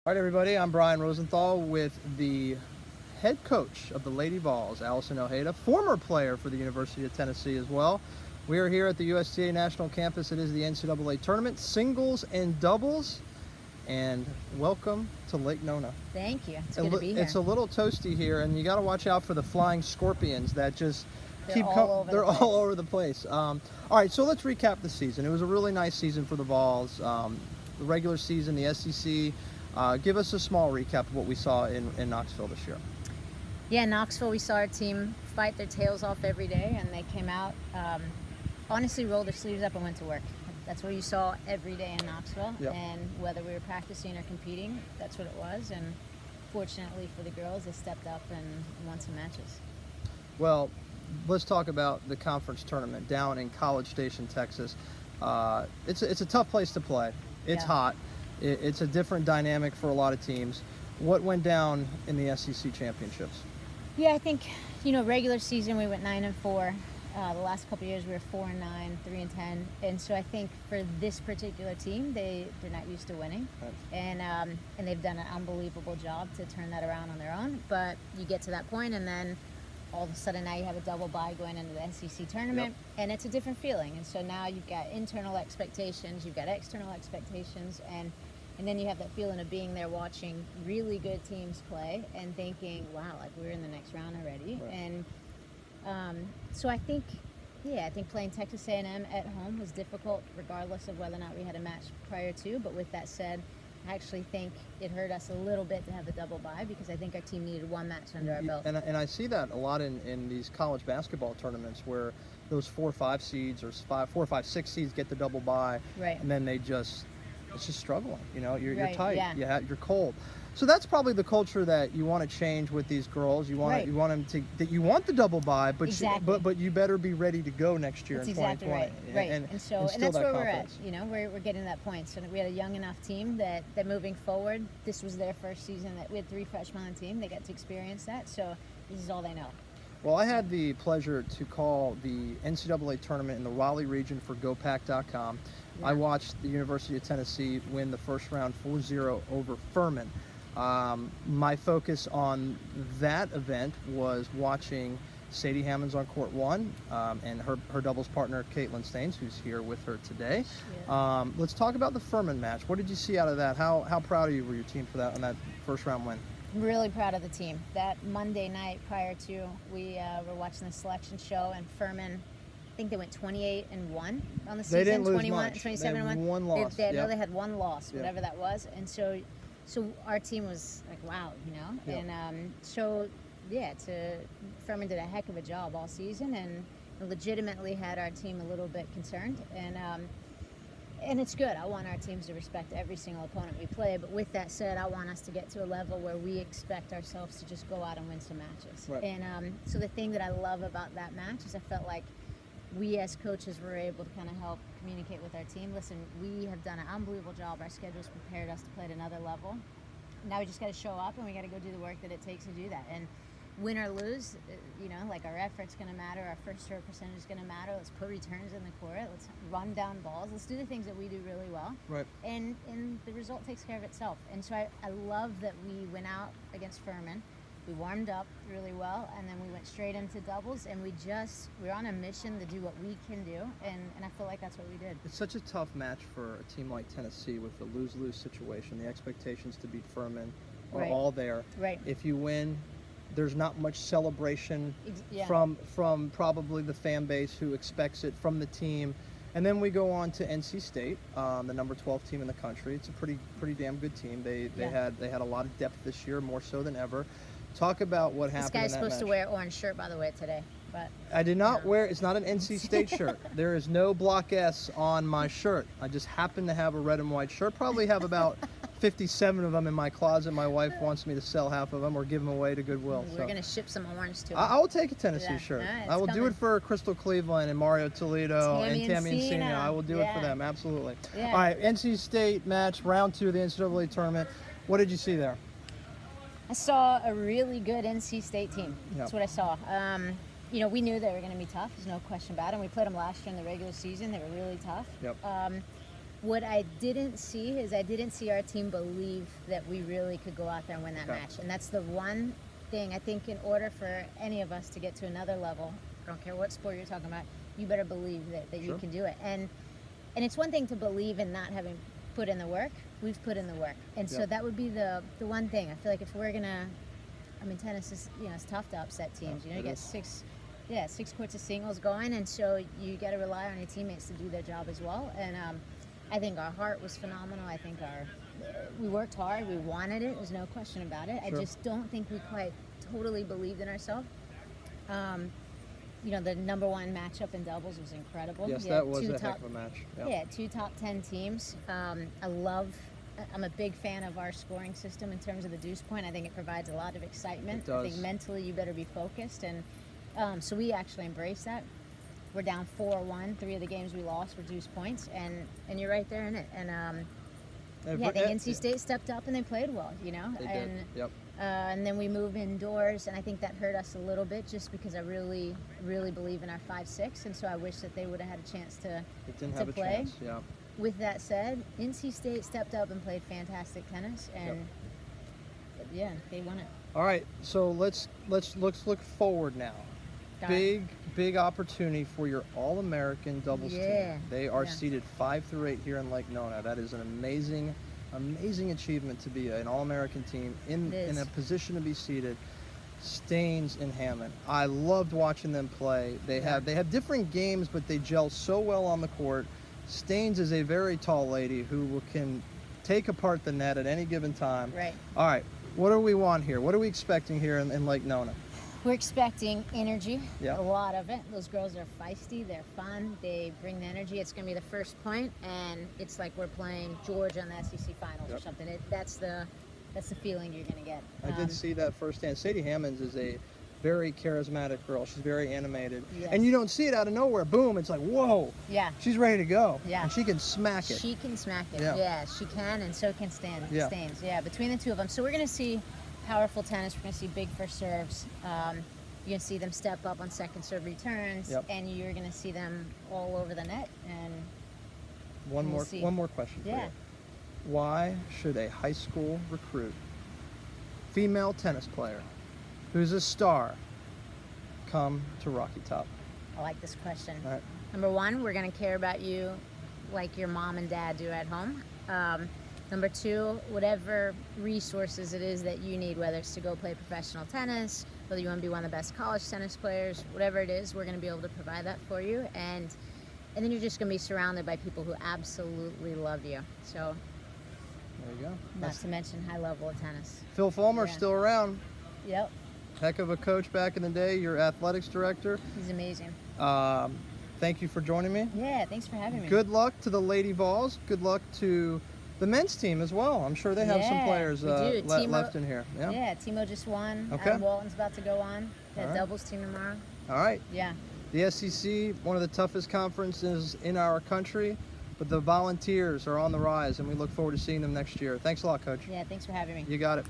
All right, everybody, I'm Brian Rosenthal with the head coach of the Lady Vols, Alison Ojeda, former player for the University of Tennessee as well. We are here at the USTA National Campus. It is the NCAA tournament, singles and doubles, and welcome to Lake Nona. Thank you. It's good to be here. It's a little toasty here, and you got to watch out for the flying scorpions that just They're all over the place. All right, so let's recap the season. It was a really nice season for the Vols. The regular season, the SEC. Give us a small recap of what we saw in Knoxville this year. Yeah, in Knoxville, we saw our team fight their tails off every day, and they came out, honestly rolled their sleeves up and went to work. That's what you saw every day in Knoxville. Yep. And whether we were practicing or competing, that's what it was. And fortunately for the girls, they stepped up and won some matches. Well, let's talk about the conference tournament down in College Station, Texas. It's a tough place to play. It's hot. It's a different dynamic for a lot of teams. What went down in the SEC championships? Yeah, I think, regular season we went 9-4. The last couple of years we were 4-9, 3-10, and so I think for this particular team, they're not used to winning, Right. and they've done an unbelievable job to turn that around on their own. But you get to that point, and then all of a sudden now you have a double bye going into the SEC tournament, and it's a different feeling. And so now you've got internal expectations, you've got external expectations, and then you have that feeling of being there watching really good teams play and thinking, wow, like we're in the next round already. Right. And so I think playing Texas A&M at home was difficult regardless of whether or not we had a match prior to. But with that said, I actually think it hurt us a little bit to have the double bye because I think our team needed one match under our belt. And I see that a lot in these college basketball tournaments where those 4 or 5 seeds or 4 or 5, 6 seeds get the double bye, Right. and then it's just struggling. You're Right, tight. yeah. You're cold. So that's probably the culture that you want to change with these girls. You want Right. them you want the double bye, but Exactly. but you better be ready to go next year That's in exactly 2020. right. And And instill that's that where confidence. we're at. We're getting to that point. So we had a young enough team that moving forward, this was their first season that we had 3 freshmen on the team. They got to experience that. So this is all they know. Well, I had the pleasure to call the NCAA tournament in the Raleigh region for GoPack.com. Yeah. I watched the University of Tennessee win the first round 4-0 over Furman. My focus on that event was watching Sadie Hammonds on court 1 and her doubles partner Caitlin Staines, who's here with her today. Yeah. Let's talk about the Furman match. What did you see out of that? How proud of you were your team for that on that first round win? I'm really proud of the team. That Monday night prior to, we were watching the selection show, and Furman, I think they went 28-1 on the season. They didn't lose 21, much. 27-1. They had one loss. They Yep. they had one loss, Yep. whatever that was. And so our team was like, wow, Yep. And Furman did a heck of a job all season, and legitimately had our team a little bit concerned. And it's good. I want our teams to respect every single opponent we play. But with that said, I want us to get to a level where we expect ourselves to just go out and win some matches. Right. And so the thing that I love about that match is I felt like we as coaches were able to kind of help communicate with our team. Listen, we have done an unbelievable job. Our schedule's prepared us to play at another level. Now we just got to show up, and we got to go do the work that it takes to do that. And win or lose, like our effort's going to matter, our first serve percentage is going to matter. Let's put returns in the court. Let's run down balls. Let's do the things that we do really well. Right. And the result takes care of itself. And so I love that we went out against Furman. We warmed up really well, and then we went straight into doubles, and we're on a mission to do what we can do, and I feel like that's what we did. It's such a tough match for a team like Tennessee with the lose-lose situation. The expectations to beat Furman are Right. all there. Right. If you win, there's not much celebration Yeah. from probably the fan base who expects it from the team. And then we go on to NC State, the number 12 team in the country. It's a pretty damn good team. They had a lot of depth this year, more so than ever. Talk about what happened. This guy's in that supposed match. to wear an orange shirt, by the way, today. But I did not wear. It's not an NC State shirt. There is no block S on my shirt. I just happen to have a red and white shirt. Probably have about 57 of them in my closet. My wife wants me to sell half of them or give them away to Goodwill. we're going to ship some orange to him. I will take a Tennessee Yeah. shirt. All right, I will it's do it coming. for Crystal Cleveland and Mario Toledo Tammy and Tammy Encina. Encina. I will do it for Yeah. them. Absolutely. Yeah. All right, NC State match, round 2 of the NCAA tournament. What did you see there? I saw a really good NC State team. That's Yep. what I saw. We knew they were going to be tough. There's no question about it. And we played them last year in the regular season. They were really tough. Yep. What I didn't see is I didn't see our team believe that we really could go out there and win that Okay. match. And that's the one thing I think, in order for any of us to get to another level, I don't care what sport you're talking about, you better believe that you Sure. can do it. And it's one thing to believe in not having put in the work. We've put in the work. And so Yep. that would be the one thing. I feel like if we're gonna, I mean, tennis is, it's tough to upset teams. Yeah, You it get is. six courts of singles going, and so you got to rely on your teammates to do their job as well. And I think our heart was phenomenal. I think we worked hard. We wanted it. There's no question about it. Sure. I just don't think we quite totally believed in ourselves. The number one matchup in doubles was incredible. Yes, You had that was two a top- heck of a match. Yeah, two top 10 teams. I'm a big fan of our scoring system in terms of the deuce point. I think it provides a lot of excitement. It I think does. mentally you better be focused, and so we actually embrace that. We're down 4-1. 3 of the games we lost were deuce points, and you're right there in it. And I think NC State stepped up and they played well. They did. And Yep. and then we move indoors, and I think that hurt us a little bit, just because I really, really believe in our 5-6, and so I wish that they would have had a chance to. It didn't to have a play. chance. Yeah. With that said, NC State stepped up and played fantastic tennis, and yeah, they won it. All right. So let's look forward now. Got it. Big opportunity for your All-American doubles Yeah, team. They are yeah. seeded 5 through 8 here in Lake Nona. That is an amazing achievement to be an All-American team in It is. a position to be seeded. Staines and Hammond. I loved watching them play. They have different games, but they gel so well on the court. Staines is a very tall lady who can take apart the net at any given time. Right. All right. What do we want here? What are we expecting here in Lake Nona? We're expecting energy, Yeah. a lot of it. Those girls are feisty, they're fun, they bring the energy. It's going to be the first point, and it's like we're playing Georgia in the SEC finals or Yep. something. That's the feeling you're going to get. I did see that firsthand. Sadie Hammonds is a very charismatic girl. She's very animated. Yes. And you don't see it out of nowhere. Boom, it's like, whoa, Yeah. she's ready to go. Yeah. And she can smack it. She can smack it. Yeah. Yeah, she can, and so can Yeah. Staines. Yeah, between the two of them. So we're going to see powerful tennis. We're going to see big first serves. You're going to see them step up on second serve returns, Yep. and you're going to see them all over the net. And One we'll see. more question for Yeah. you. Why should a high school recruit, female tennis player, who's a star, come to Rocky Top? I like this question. All right. Number one, we're going to care about you like your mom and dad do at home. Number two, whatever resources it is that you need, whether it's to go play professional tennis, whether you want to be one of the best college tennis players, whatever it is, we're going to be able to provide that for you. And then you're just going to be surrounded by people who absolutely love you. So, There you go. not to mention high level of tennis. Phil Fulmer's Yeah. still around. Yep, Heck of a coach back in the day. Your athletics director. he's amazing. Thank you for joining me. Yeah, thanks for having me. Good luck to the Lady Vols. Good luck to the men's team as well. I'm sure they have some Yeah, players we do. Timo- left in here. Yeah. Yeah, Timo just won. Okay. Adam Walton's about to go on. The All right. doubles team tomorrow. All right. Yeah. The SEC, one of the toughest conferences in our country, but the Volunteers are on the rise, and we look forward to seeing them next year. Thanks a lot, Coach. Yeah, thanks for having me. You got it.